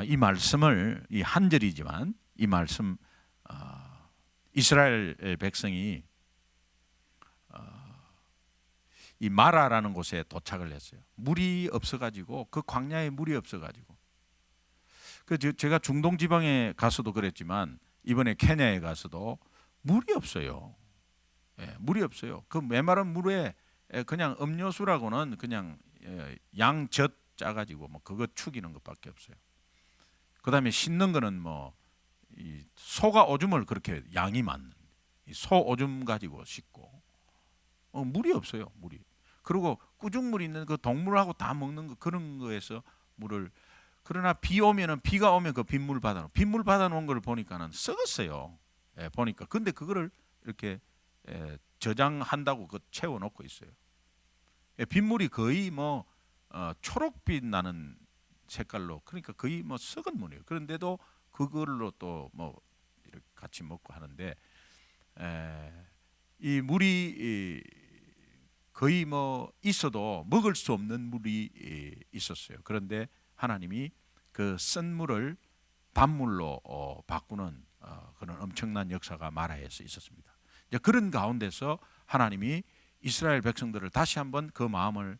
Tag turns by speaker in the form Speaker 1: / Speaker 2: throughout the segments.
Speaker 1: 이 말씀을 이 한 절이지만 이 말씀 이스라엘 백성이 이 마라라는 곳에 도착을 했어요. 물이 없어가지고 그 광야에 물이 없어가지고 제가 중동 지방에 가서도 그랬지만 이번에 케냐에 가서도 물이 없어요. 물이 없어요. 그 메마른 물에 그냥 음료수라고는 그냥 양젖 짜가지고 뭐 그거 죽이는 것밖에 없어요. 그다음에 씻는 거는 뭐 이 소가 오줌을 그렇게 양이 많은 소 오줌 가지고 씻고 물이 없어요. 물이. 그리고 꾸중물 있는 그 동물하고 다 먹는 거 그런 거에서 물을 그러나 비가 오면 그 빗물 받아놓은 걸 보니까는 썩었어요. 보니까 근데 그거를 이렇게 저장한다고 그 채워놓고 있어요. 빗물이 거의 뭐 초록빛 나는 색깔로 그러니까 거의 뭐 썩은 물이에요. 그런데도 그걸로 또 뭐 이렇게 같이 먹고 하는데 이 물이 거의 뭐 있어도 먹을 수 없는 물이 있었어요. 그런데 하나님이 그 쓴 물을 단물로 바꾸는 그런 엄청난 역사가 마라에서 있었습니다. 이제 그런 가운데서 하나님이 이스라엘 백성들을 다시 한번 그 마음을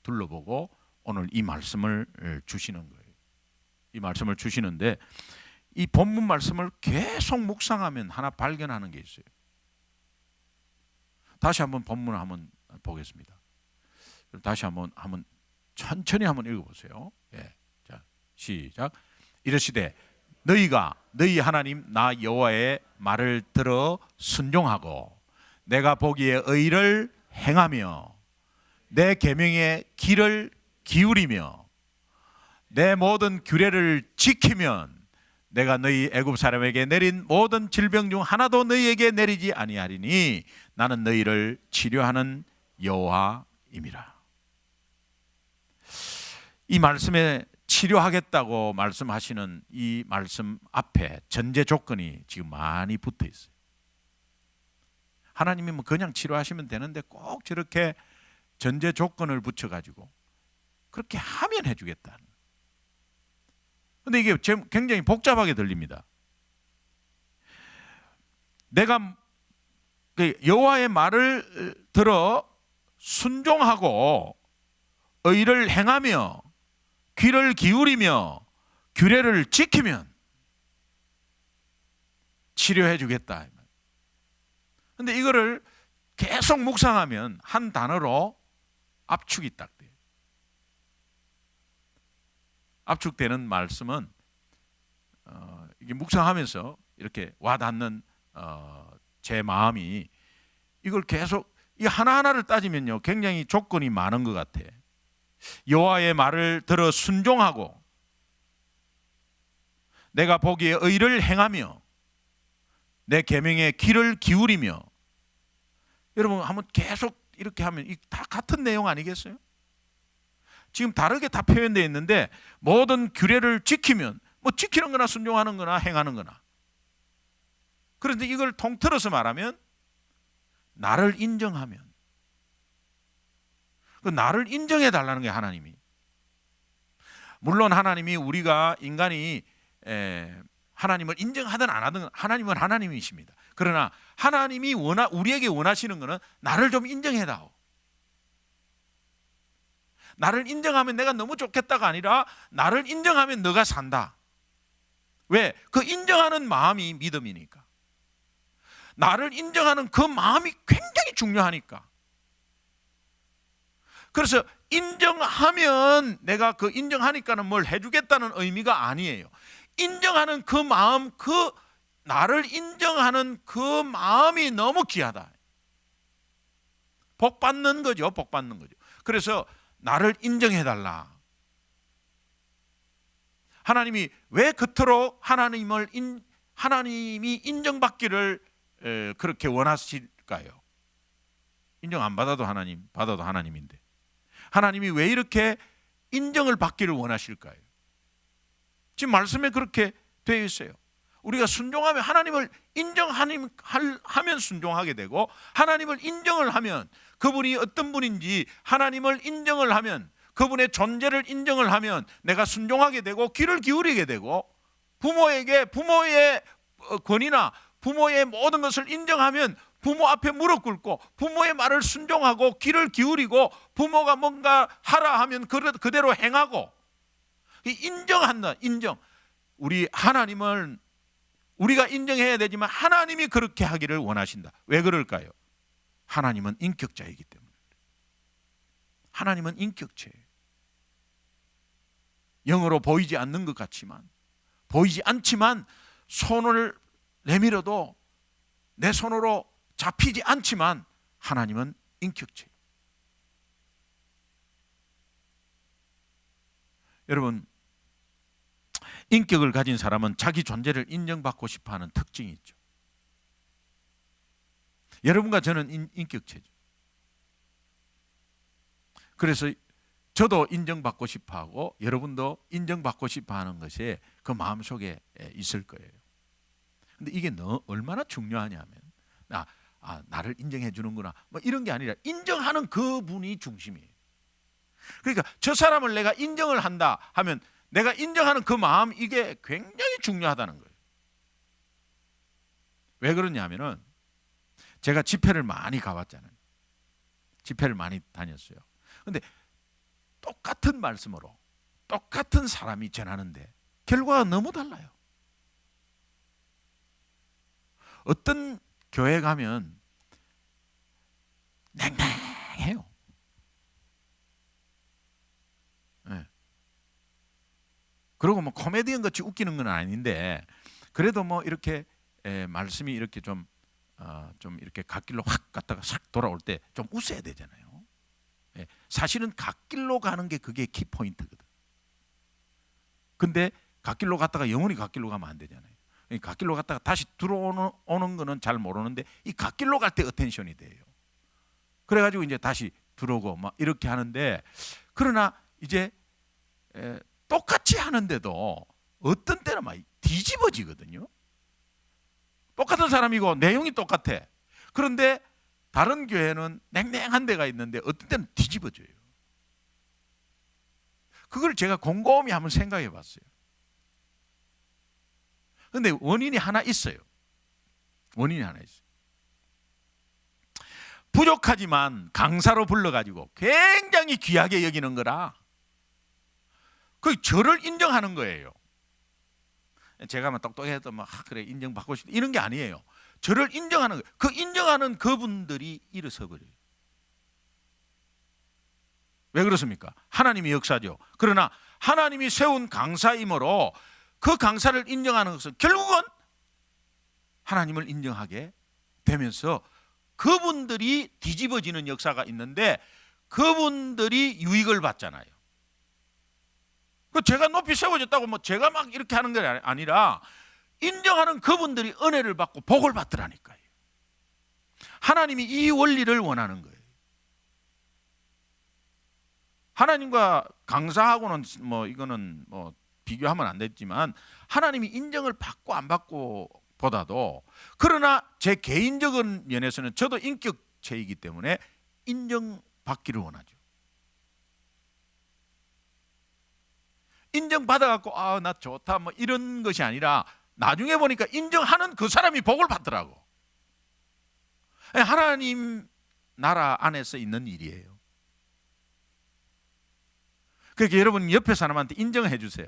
Speaker 1: 둘러보고 오늘 이 말씀을 주시는 거예요. 이 말씀을 주시는데 이 본문 말씀을 계속 묵상하면 하나 발견하는 게 있어요. 다시 한번 본문을 한번 보겠습니다. 다시 한번 천천히 한번 읽어보세요. 자, 시작. 이르시되 너희가 너희 하나님 나 여호와의 말을 들어 순종하고 내가 보기에 의를 행하며 내 계명의 귀를 기울이며 내 모든 규례를 지키면 내가 너희 애굽 사람에게 내린 모든 질병 중 하나도 너희에게 내리지 아니하리니 나는 너희를 치료하는 여호와임이라. 이 말씀에 치료하겠다고 말씀하시는 이 말씀 앞에 전제 조건이 지금 많이 붙어 있어요. 하나님이 뭐 그냥 치료하시면 되는데 꼭 저렇게 전제 조건을 붙여가지고 그렇게 하면 해주겠다. 근데 이게 굉장히 복잡하게 들립니다. 내가 여호와의 말을 들어 순종하고 의를 행하며 귀를 기울이며 규례를 지키면 치료해 주겠다. 근데 이거를 계속 묵상하면 한 단어로 압축이 딱 돼요. 압축되는 말씀은 이게 묵상하면서 이렇게 와닿는 제 마음이 이걸 계속 이 하나하나를 따지면요 굉장히 조건이 많은 것 같아. 여호와의 말을 들어 순종하고 내가 보기에 의를 행하며 내 계명에 귀를 기울이며. 여러분 한번 계속 이렇게 하면 이 다 같은 내용 아니겠어요? 지금 다르게 다 표현되어 있는데 모든 규례를 지키면 뭐 지키는 거나 순종하는 거나 행하는 거나. 그런데 이걸 통틀어서 말하면 나를 인정하면 그 나를 인정해 달라는 게 하나님이. 물론 하나님이 우리가 인간이 하나님을 인정하든 안 하든 하나님은 하나님이십니다. 그러나 하나님이 우리에게 원하시는 것은 나를 좀 인정해다오. 나를 인정하면 내가 너무 좋겠다가 아니라 나를 인정하면 너가 산다. 왜? 그 인정하는 마음이 믿음이니까. 나를 인정하는 그 마음이 굉장히 중요하니까. 그래서 인정하면 내가 그 인정하니까는 뭘 해주겠다는 의미가 아니에요. 인정하는 그 마음, 그 나를 인정하는 그 마음이 너무 귀하다. 복 받는 거죠. 복 받는 거죠. 그래서 나를 인정해달라. 하나님이 왜 그토록 하나님이 인정받기를 그렇게 원하실까요? 인정 안 받아도 하나님, 받아도 하나님인데 하나님이 왜 이렇게 인정을 받기를 원하실까요? 지금 말씀에 그렇게 되어 있어요. 우리가 순종하면 하나님을 인정하면 순종하게 되고 하나님을 인정을 하면 그분이 어떤 분인지 하나님을 인정을 하면 그분의 존재를 인정을 하면 내가 순종하게 되고 귀를 기울이게 되고, 부모에게 부모의 권위나 부모의 모든 것을 인정하면 부모 앞에 무릎 꿇고 부모의 말을 순종하고 귀를 기울이고, 부모가 뭔가 하라 하면 그대로 행하고, 인정한다. 인정. 우리 하나님을 우리가 인정해야 되지만 하나님이 그렇게 하기를 원하신다. 왜 그럴까요? 하나님은 인격자이기 때문에. 하나님은 인격체예요. 영으로 보이지 않는 것 같지만, 보이지 않지만 손을 내밀어도 내 손으로 잡히지 않지만 하나님은 인격체예요. 여러분, 인격을 가진 사람은 자기 존재를 인정받고 싶어하는 특징이 있죠. 여러분과 저는 인격체죠. 그래서 저도 인정받고 싶어하고 여러분도 인정받고 싶어하는 것이 그 마음속에 있을 거예요. 근데 이게 얼마나 중요하냐면, 나를 인정해 주는구나 뭐 이런 게 아니라 인정하는 그분이 중심이에요. 그러니까 저 사람을 내가 인정을 한다 하면 내가 인정하는 그 마음, 이게 굉장히 중요하다는 거예요. 왜 그러냐면은 제가 집회를 많이 가봤잖아요. 집회를 많이 다녔어요. 근데 똑같은 말씀으로 똑같은 사람이 전하는데 결과가 너무 달라요. 어떤 교회 가면 냉랭해요. 네. 그리고 뭐 코미디언 같이 웃기는 건 아닌데, 그래도 뭐 이렇게 말씀이 이렇게 좀 이렇게 갓길로 확 갔다가 싹 돌아올 때 좀 웃어야 되잖아요. 사실은 갓길로 가는 게 그게 키포인트거든. 근데 갓길로 갔다가 영원히 갓길로 가면 안 되잖아요. 갓길로 갔다가 다시 들어오는 거는 잘 모르는데, 이 갓길로 갈 때 어텐션이 돼요. 그래가지고 이제 다시 들어오고 막 이렇게 하는데, 그러나 이제 똑같이 하는데도 어떤 때는 막 뒤집어지거든요. 똑같은 사람이고 내용이 똑같아. 그런데 다른 교회는 냉랭한 데가 있는데 어떤 때는 뒤집어져요. 그걸 제가 곰곰이 한번 생각해 봤어요. 그런데 원인이 하나 있어요. 원인이 하나 있어요. 부족하지만 강사로 불러가지고 굉장히 귀하게 여기는 거라, 그 저를 인정하는 거예요. 제가 막 똑똑해도 막 그래 인정받고 싶다 이런 게 아니에요. 저를 인정하는 거예요. 그 인정하는 그분들이 일어서 버려요. 왜 그렇습니까? 하나님이 역사죠. 그러나 하나님이 세운 강사이므로 그 강사를 인정하는 것은 결국은 하나님을 인정하게 되면서 그분들이 뒤집어지는 역사가 있는데, 그분들이 유익을 받잖아요. 제가 높이 세워졌다고 뭐 제가 막 이렇게 하는 게 아니라 인정하는 그분들이 은혜를 받고 복을 받더라니까요. 하나님이 이 원리를 원하는 거예요. 하나님과 강사하고는 뭐 이거는 뭐 비교하면 안 됐지만, 하나님이 인정을 받고 안 받고 보다도, 그러나 제 개인적인 면에서는 저도 인격체이기 때문에 인정받기를 원하죠. 인정받아갖고 나 좋다 뭐 이런 것이 아니라, 나중에 보니까 인정하는 그 사람이 복을 받더라고. 하나님 나라 안에서 있는 일이에요. 그러니까 여러분 옆에 사람한테 인정해 주세요.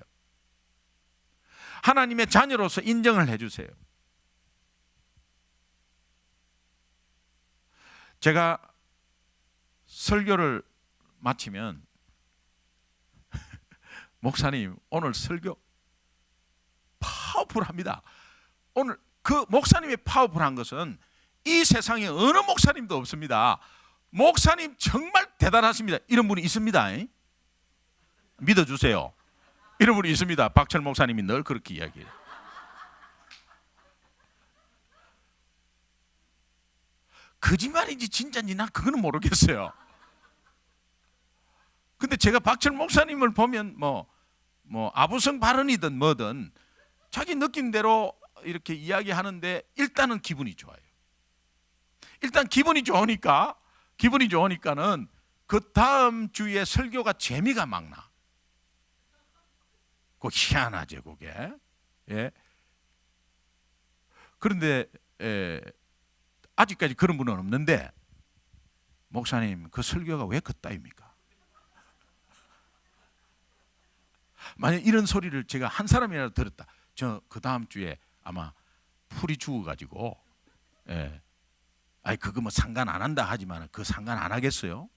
Speaker 1: 하나님의 자녀로서 인정을 해 주세요. 제가 설교를 마치면 목사님 오늘 설교 파워풀합니다. 오늘 그 목사님의 파워풀한 것은 이 세상에 어느 목사님도 없습니다. 목사님 정말 대단하십니다. 이런 분이 있습니다. 믿어주세요. 이런 분이 있습니다. 박철 목사님이 늘 그렇게 이야기해요. 거짓말인지 진짜인지 난 그거는 모르겠어요. 근데 제가 박철 목사님을 보면 뭐 아부성 발언이든 뭐든 자기 느낌대로 이렇게 이야기하는데 일단은 기분이 좋아요. 일단 기분이 좋으니까는 그 다음 주에 설교가 재미가 막 나. 그 희한하죠, 그게. 예. 그런데 아직까지 그런 분은 없는데, 목사님 그 설교가 왜 그따위입니까? 만약 이런 소리를 제가 한 사람이라도 들었다, 저 그 다음 주에 아마 풀이 죽어가지고, 아니 그거 뭐 상관 안 한다 하지만 그 상관 안 하겠어요?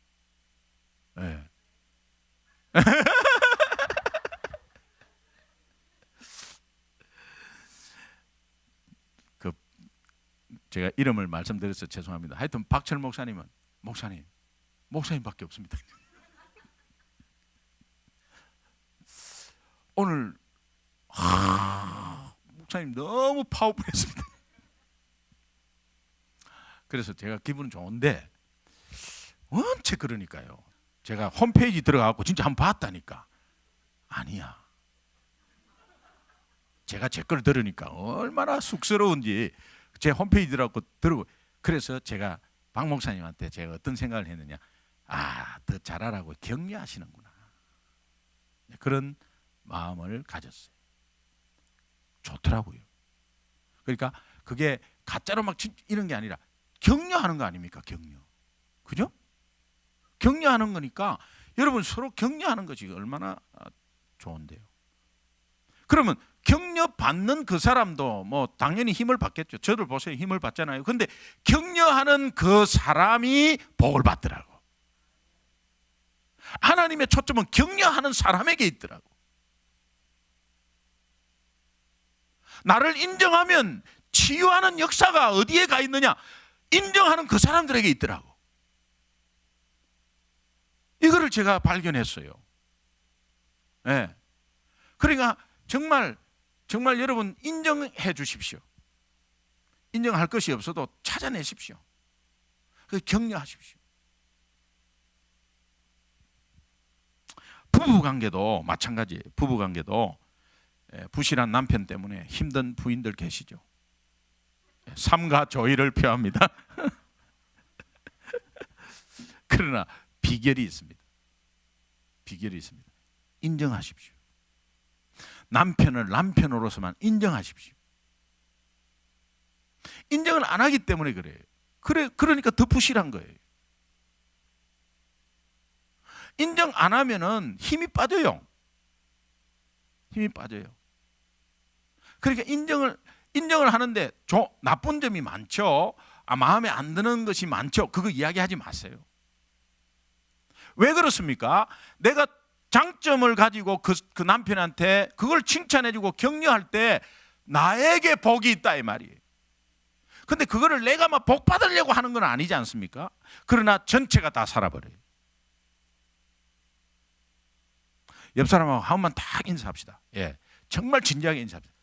Speaker 1: 예. 그 제가 이름을 말씀드려서 죄송합니다. 하여튼 박철 목사님은 목사님밖에 없습니다. 오늘 목사님 너무 파워풀했습니다. 그래서 제가 기분은 좋은데 언제 그러니까요. 제가 홈페이지 들어가고 진짜 한번 봤다니까. 아니야. 제가 제 걸 들으니까 얼마나 쑥스러운지 제 홈페이지 들어가고 그래서 제가 박 목사님한테 제가 어떤 생각을 했느냐. 더 잘하라고 격려하시는구나. 그런 마음을 가졌어요. 좋더라고요. 그러니까 그게 가짜로 막 이런 게 아니라 격려하는 거 아닙니까? 격려. 그죠? 격려하는 거니까 여러분 서로 격려하는 것이 얼마나 좋은데요. 그러면 격려받는 그 사람도 뭐 당연히 힘을 받겠죠. 저를 보세요. 힘을 받잖아요. 근데 격려하는 그 사람이 복을 받더라고. 하나님의 초점은 격려하는 사람에게 있더라고. 나를 인정하면 치유하는 역사가 어디에 가 있느냐? 인정하는 그 사람들에게 있더라고. 이거를 제가 발견했어요. 네. 그러니까 정말 여러분 인정해 주십시오. 인정할 것이 없어도 찾아내십시오. 격려하십시오. 부부관계도 마찬가지예요. 부부관계도 부실한 남편 때문에 힘든 부인들 계시죠. 삼가 조의를 표합니다. 그러나 비결이 있습니다. 비결이 있습니다. 인정하십시오. 남편을 남편으로서만 인정하십시오. 인정을 안 하기 때문에 그래요. 그러니까 더 부실한 거예요. 인정 안 하면은 힘이 빠져요. 힘이 빠져요. 그러니까 인정을 하는데 나쁜 점이 많죠. 마음에 안 드는 것이 많죠. 그거 이야기하지 마세요. 왜 그렇습니까? 내가 장점을 가지고 그 남편한테 그걸 칭찬해주고 격려할 때 나에게 복이 있다 이 말이에요. 근데 그거를 내가 막 복 받으려고 하는 건 아니지 않습니까? 그러나 전체가 다 살아버려요. 옆 사람하고 한 번만 딱 인사합시다. 정말 진지하게 인사합시다.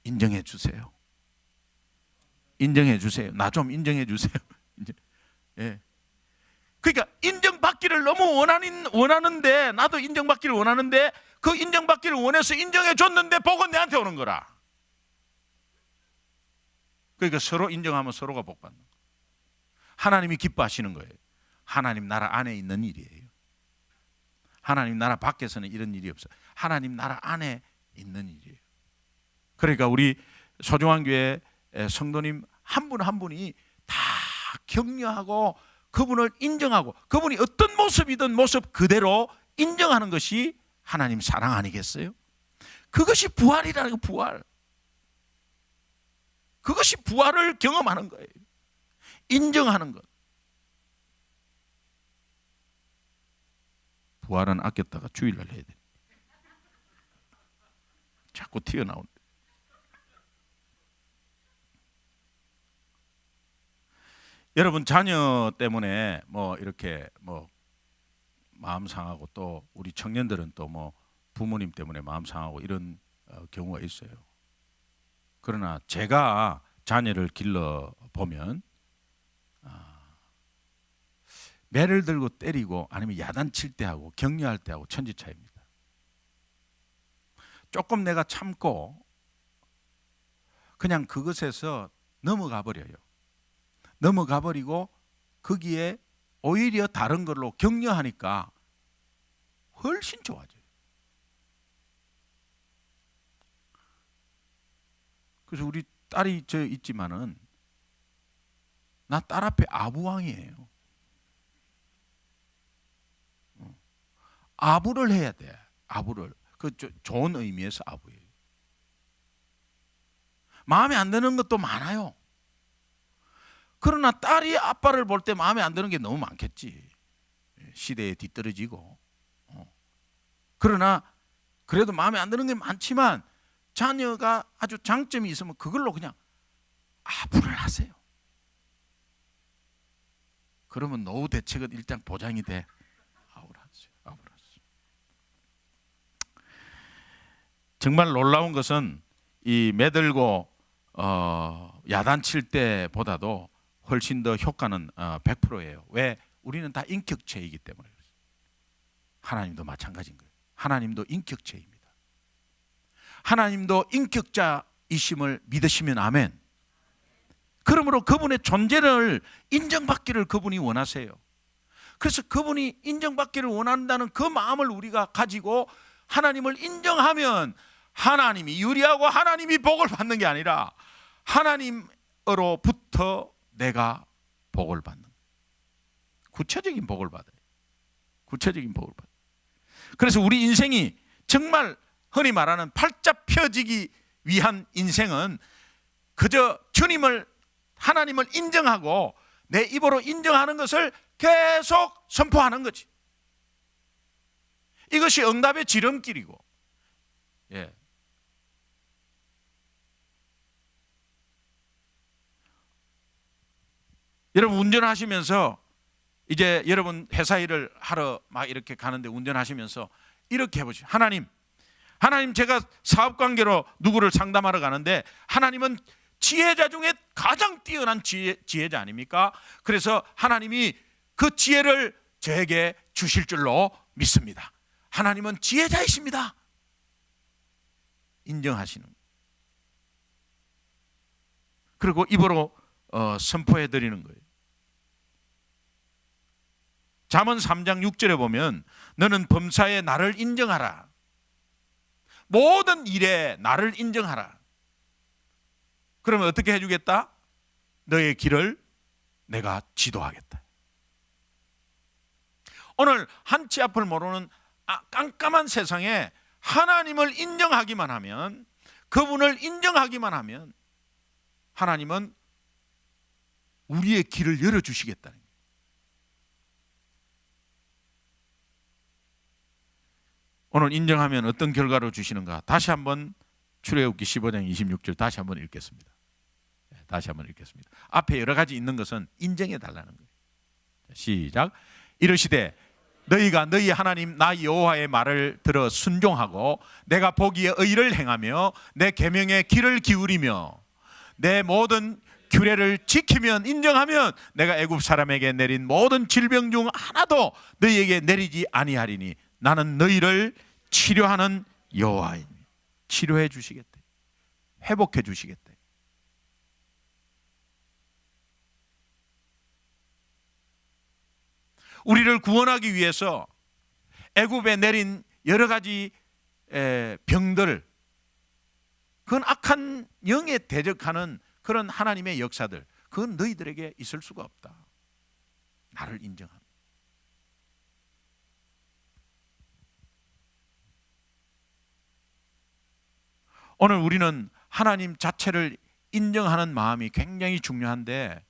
Speaker 1: 인정해 주세요. 인정해 주세요. 나 좀 인정해 주세요. 그러니까 인정받기를 너무 원하는데, 나도 인정받기를 원하는데 그 인정받기를 원해서 인정해 줬는데 복은 내한테 오는 거라. 그러니까 서로 인정하면 서로가 복 받는 거예요. 하나님이 기뻐하시는 거예요. 하나님 나라 안에 있는 일이에요. 하나님 나라 밖에서는 이런 일이 없어요. 하나님 나라 안에 있는 일이에요. 그러니까 우리 소중한 교회 성도님 한 분 한 분이 다 격려하고 그분을 인정하고 그분이 어떤 모습이든 모습 그대로 인정하는 것이 하나님 사랑 아니겠어요? 그것이 부활이라는 거. 부활. 그것이 부활을 경험하는 거예요. 인정하는 것. 부활은 아꼈다가 주일날 해야 돼. 자꾸 튀어나오는데. 여러분 자녀 때문에 뭐 이렇게 뭐 마음 상하고 또 우리 청년들은 또 뭐 부모님 때문에 마음 상하고 이런 경우가 있어요. 그러나 제가 자녀를 길러 보면 매를 들고 때리고 아니면 야단칠 때 하고 격려할 때 하고 천지 차이입니다. 조금 내가 참고 그냥 그것에서 넘어가 버려요. 넘어가 버리고 거기에 오히려 다른 걸로 격려하니까 훨씬 좋아져요. 그래서 우리 딸이 저 있지만은 나 딸 앞에 아부왕이에요. 아부를 해야 돼. 아부를. 좋은 의미에서 아부예요. 마음에 안 드는 것도 많아요. 그러나 딸이 아빠를 볼 때 마음에 안 드는 게 너무 많겠지. 시대에 뒤떨어지고. 그러나 그래도 마음에 안 드는 게 많지만 자녀가 아주 장점이 있으면 그걸로 그냥 아부를 하세요. 그러면 노후 대책은 일단 보장이 돼. 아부를 하세요. 아부를 하세요. 정말 놀라운 것은 이 매들고 야단칠 때보다도 훨씬 더 효과는 100%예요. 왜? 우리는 다 인격체이기 때문에. 하나님도 마찬가지인 거예요. 하나님도 인격체입니다. 하나님도 인격자이심을 믿으시면 아멘. 그러므로 그분의 존재를 인정받기를 그분이 원하세요. 그래서 그분이 인정받기를 원한다는 그 마음을 우리가 가지고 하나님을 인정하면 하나님이 유리하고 하나님이 복을 받는 게 아니라 하나님으로부터 내가 복을 받는 거예요. 구체적인 복을 받아요. 구체적인 복을 받아요. 그래서 우리 인생이 정말 흔히 말하는 팔자 펴지기 위한 인생은 그저 주님을 하나님을 인정하고 내 입으로 인정하는 것을 계속 선포하는 거지. 이것이 응답의 지름길이고. 예. 여러분 운전하시면서 이제 여러분 회사 일을 하러 막 이렇게 가는데 운전하시면서 이렇게 해보시죠. 하나님 제가 사업관계로 누구를 상담하러 가는데 하나님은 지혜자 중에 가장 뛰어난 지혜자 아닙니까? 그래서 하나님이 그 지혜를 저에게 주실 줄로 믿습니다. 하나님은 지혜자이십니다. 인정하시는. 그리고 입으로 선포해 드리는 거예요. 잠언 3장 6절에 보면 너는 범사에 나를 인정하라. 모든 일에 나를 인정하라. 그러면 어떻게 해주겠다? 너의 길을 내가 지도하겠다. 오늘 한치 앞을 모르는 깜깜한 세상에 하나님을 인정하기만 하면, 그분을 인정하기만 하면 하나님은 우리의 길을 열어주시겠다는 거예요. 오늘 인정하면 어떤 결과를 주시는가? 다시 한번 출애굽기 15장 26절 다시 한번 읽겠습니다. 다시 한번 읽겠습니다. 앞에 여러 가지 있는 것은 인정해 달라는 거예요. 시작. 이르시되 너희가 너희 하나님 나 여호와의 말을 들어 순종하고 내가 보기에 의를 행하며 내 계명에 귀를 기울이며 내 모든 규례를 지키면, 인정하면 내가 애굽 사람에게 내린 모든 질병 중 하나도 너희에게 내리지 아니하리니 나는 너희를 치료하는 여호와이니. 치료해 주시겠대. 회복해 주시겠대. 우리를 구원하기 위해서 애굽에 내린 여러 가지 병들, 그건 악한 영에 대적하는 그런 하나님의 역사들, 그건 너희들에게 있을 수가 없다. 나를 인정합니다. 오늘 우리는 하나님 자체를 인정하는 마음이 굉장히 중요한데,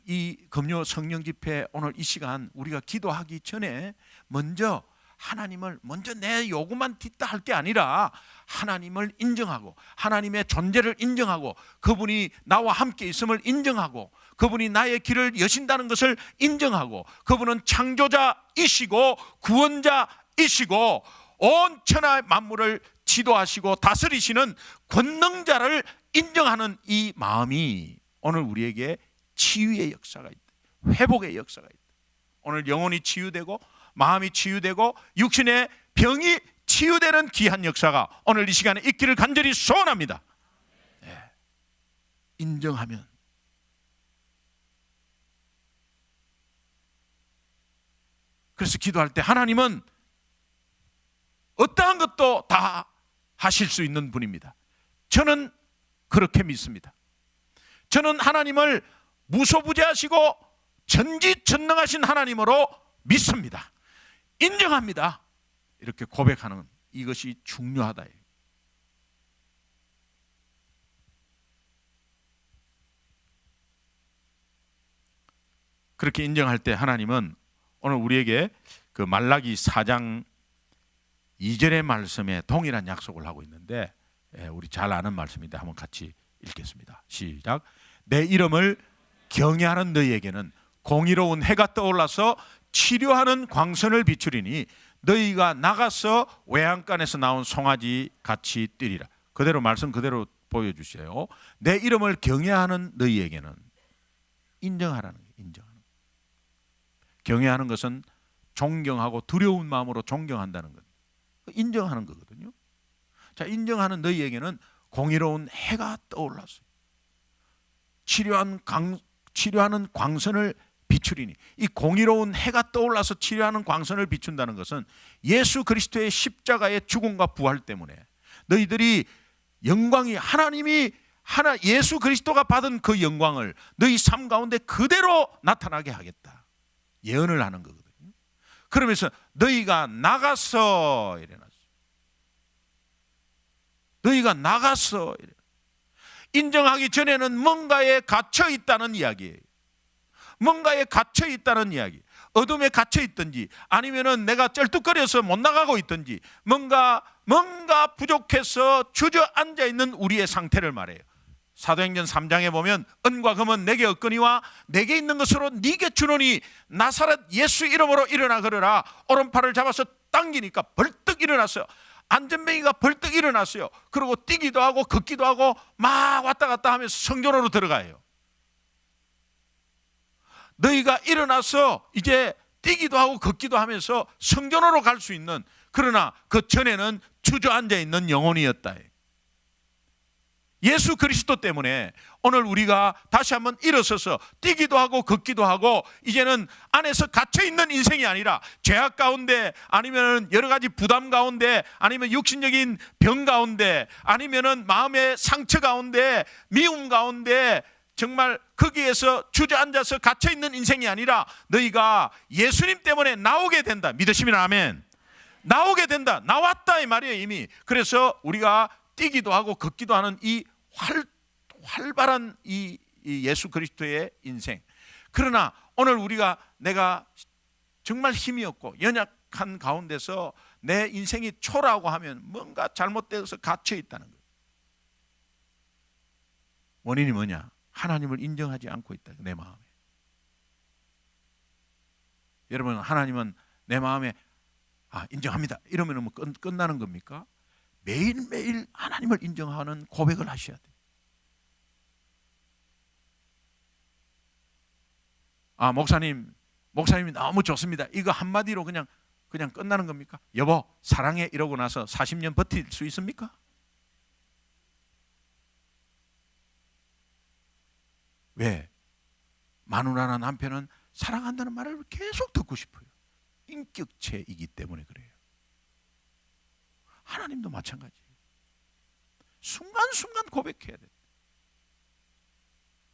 Speaker 1: 이 금요 성령 집회 오늘 이 시간 우리가 기도하기 전에 먼저 하나님을 먼저 내 요구만 딛다 할 게 아니라 하나님을 인정하고 하나님의 존재를 인정하고 그분이 나와 함께 있음을 인정하고 그분이 나의 길을 여신다는 것을 인정하고 그분은 창조자이시고 구원자이시고 온 천하 만물을 지도하시고 다스리시는 권능자를 인정하는 이 마음이 오늘 우리에게 치유의 역사가 있다. 회복의 역사가 있다. 오늘 영혼이 치유되고 마음이 치유되고 육신의 병이 치유되는 귀한 역사가 오늘 이 시간에 있기를 간절히 소원합니다. 네. 인정하면 그래서 기도할 때 하나님은 어떠한 것도 다 하실 수 있는 분입니다. 저는 그렇게 믿습니다. 저는 하나님을 무소부재하시고 전지전능하신 하나님으로 믿습니다. 인정합니다. 이렇게 고백하는 이것이 중요하다. 그렇게 인정할 때 하나님은 오늘 우리에게 그 말라기 4장 2절의 말씀에 동일한 약속을 하고 있는데, 우리 잘 아는 말씀인데 한번 같이 읽겠습니다. 시작. 내 이름을 경외하는 너희에게는 공의로운 해가 떠올라서 치료하는 광선을 비추리니 너희가 나가서 외양간에서 나온 송아지 같이 뛰리라. 그대로 말씀 그대로 보여주세요. 내 이름을 경외하는 너희에게는 인정하라는 거예요. 인정하는. 경외하는 것은 존경하고 두려운 마음으로 존경한다는 것. 인정하는 거거든요. 자, 인정하는 너희에게는 공의로운 해가 떠올랐어요. 치료하는 광선을 비추리니, 이 공의로운 해가 떠올라서 치료하는 광선을 비춘다는 것은 예수 그리스도의 십자가의 죽음과 부활 때문에 너희들이 영광이 예수 그리스도가 받은 그 영광을 너희 삶 가운데 그대로 나타나게 하겠다. 예언을 하는 거거든요. 그러면서 너희가 나가서 이래놨어요. 너희가 나가서 이래. 인정하기 전에는 뭔가에 갇혀 있다는 이야기예요. 뭔가에 갇혀 있다는 이야기. 어둠에 갇혀 있든지 아니면은 내가 쩔뚝거려서 못 나가고 있든지 뭔가 부족해서 주저앉아 있는 우리의 상태를 말해요. 사도행전 3장에 보면 은과 금은 내게 없거니와 내게 있는 것으로 네게 주노니 나사렛 예수 이름으로 일어나 걸으라. 오른팔을 잡아서 당기니까 벌떡 일어났어요. 안전뱅이가 벌떡 일어났어요. 그리고 뛰기도 하고 걷기도 하고 막 왔다 갔다 하면서 성전으로 들어가요. 너희가 일어나서 이제 뛰기도 하고 걷기도 하면서 성전으로 갈 수 있는, 그러나 그 전에는 주저앉아 있는 영혼이었다. 예수 그리스도 때문에 오늘 우리가 다시 한번 일어서서 뛰기도 하고 걷기도 하고 이제는 안에서 갇혀있는 인생이 아니라 죄악 가운데 아니면 여러 가지 부담 가운데 아니면 육신적인 병 가운데 아니면 마음의 상처 가운데 미움 가운데 정말 거기에서 주저앉아서 갇혀있는 인생이 아니라 너희가 예수님 때문에 나오게 된다. 믿으시면 아멘. 나오게 된다. 나왔다 이 말이에요 이미. 그래서 우리가 뛰기도 하고 걷기도 하는 이 활발한 이 예수 그리스도의 인생. 그러나 오늘 내가 정말 힘이 없고 연약한 가운데서 내 인생이 초라하고 하면 뭔가 잘못되어서 갇혀 있다는 거예요. 원인이 뭐냐? 하나님을 인정하지 않고 있다. 내 마음에. 여러분, 하나님은 내 마음에 인정합니다 이러면 뭐 끝나는 겁니까? 매일매일 하나님을 인정하는 고백을 하셔야 돼요. 목사님이 너무 좋습니다. 이거 한마디로 그냥 끝나는 겁니까? 여보 사랑해 이러고 나서 40년 버틸 수 있습니까? 왜? 마누라나 남편은 사랑한다는 말을 계속 듣고 싶어요. 인격체이기 때문에 그래요. 하나님도 마찬가지예요. 순간순간 고백해야 돼요.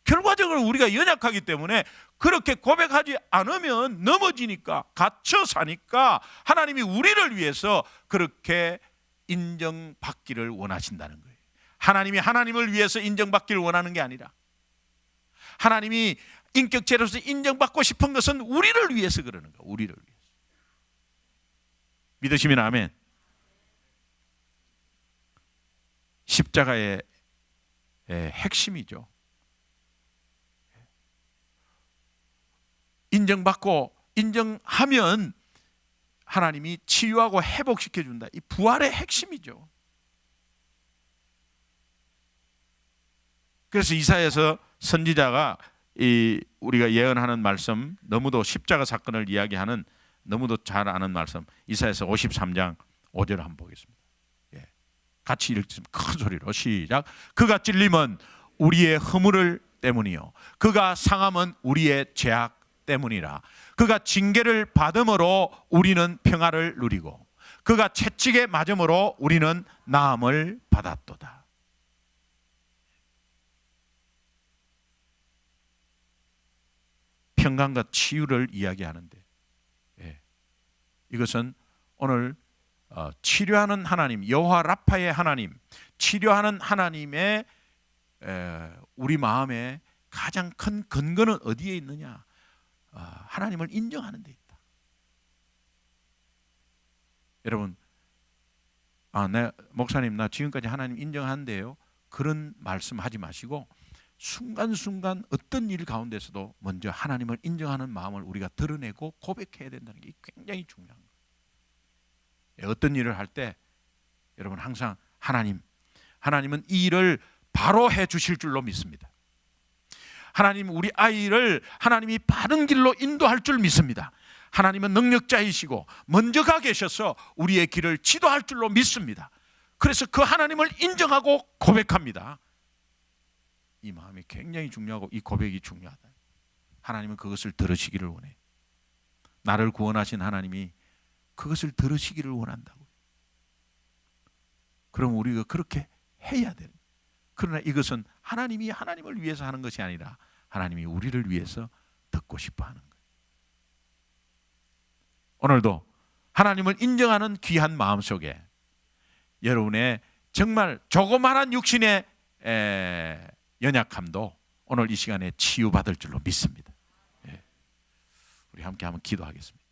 Speaker 1: 결과적으로 우리가 연약하기 때문에 그렇게 고백하지 않으면 넘어지니까, 갇혀 사니까 하나님이 우리를 위해서 그렇게 인정받기를 원하신다는 거예요. 하나님이 하나님을 위해서 인정받기를 원하는 게 아니라 하나님이 인격체로서 인정받고 싶은 것은 우리를 위해서 그러는 거예요. 우리를 위해서. 믿으시면 아멘. 십자가의 핵심이죠. 인정받고 인정하면 하나님이 치유하고 회복시켜준다. 이 부활의 핵심이죠. 그래서 이사야서 선지자가 우리가 예언하는 말씀, 너무도 십자가 사건을 이야기하는 너무도 잘 아는 말씀, 이사야서 53장 5절 한번 보겠습니다. 같이 읽겠습니다. 큰 소리로 시작. 그가 찔림은 우리의 허물을 때문이요, 그가 상함은 우리의 죄악 때문이라. 그가 징계를 받음으로 우리는 평화를 누리고 그가 채찍에 맞음으로 우리는 나음을 받았도다. 평강과 치유를 이야기하는데, 이것은 오늘 치료하는 하나님, 여호와 라파의 하나님, 치료하는 하나님의 우리 마음에 가장 큰 근거는 어디에 있느냐? 하나님을 인정하는 데 있다. 여러분, 네, 목사님 나 지금까지 하나님 인정한대요. 그런 말씀하지 마시고 순간순간 어떤 일 가운데서도 먼저 하나님을 인정하는 마음을 우리가 드러내고 고백해야 된다는 게 굉장히 중요한 거예요. 어떤 일을 할 때 여러분 항상 하나님은 이 일을 바로 해 주실 줄로 믿습니다. 하나님 우리 아이를 하나님이 바른 길로 인도할 줄 믿습니다. 하나님은 능력자이시고 먼저 가 계셔서 우리의 길을 지도할 줄로 믿습니다. 그래서 그 하나님을 인정하고 고백합니다. 이 마음이 굉장히 중요하고 이 고백이 중요하다. 하나님은 그것을 들으시기를 원해. 나를 구원하신 하나님이 그것을 들으시기를 원한다고. 그럼 우리가 그렇게 해야 되는. 그러나 이것은 하나님이 하나님을 위해서 하는 것이 아니라 하나님이 우리를 위해서 듣고 싶어 하는 거예요. 오늘도 하나님을 인정하는 귀한 마음 속에 여러분의 정말 조그마한 육신의 연약함도 오늘 이 시간에 치유받을 줄로 믿습니다. 우리 함께 한번 기도하겠습니다.